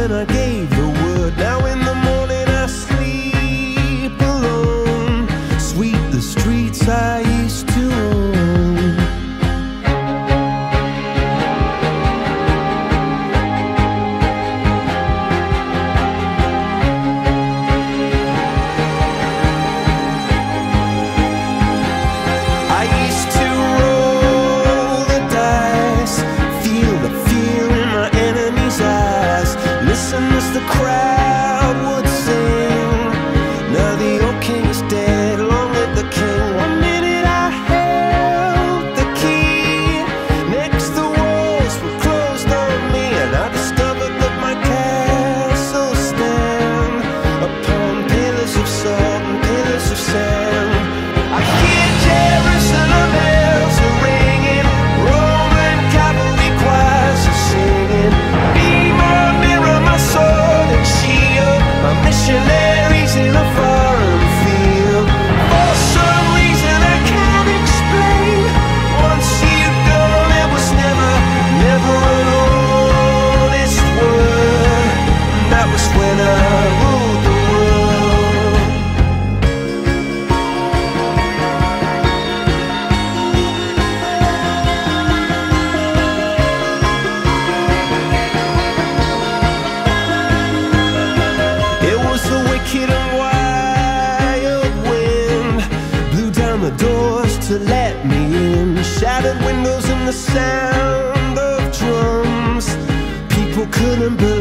when I gave the word. Now in the morning I sleep alone. Sweep the streets I used to own. I used to roll the dice, feel the fear in my enemy's eyes, listen as the crowd would sing. Now the old king is dead, long live the king. One minute I held the key, next the walls were closed on me, and I discovered that my castle stand upon pillars of salt and pillars of sand. I hear Jerusalem bells are ringing, Roman cavalry choirs are singing. Be my mirror, my sword and shield, my missionaries in a foreign field. For some reason I can't explain, once you've gone it was never, never an honest word. And that was when I ruled the world. It was the wicked and wild wind, blew down the doors to let me in, shattered windows and the sound of drums. People couldn't believe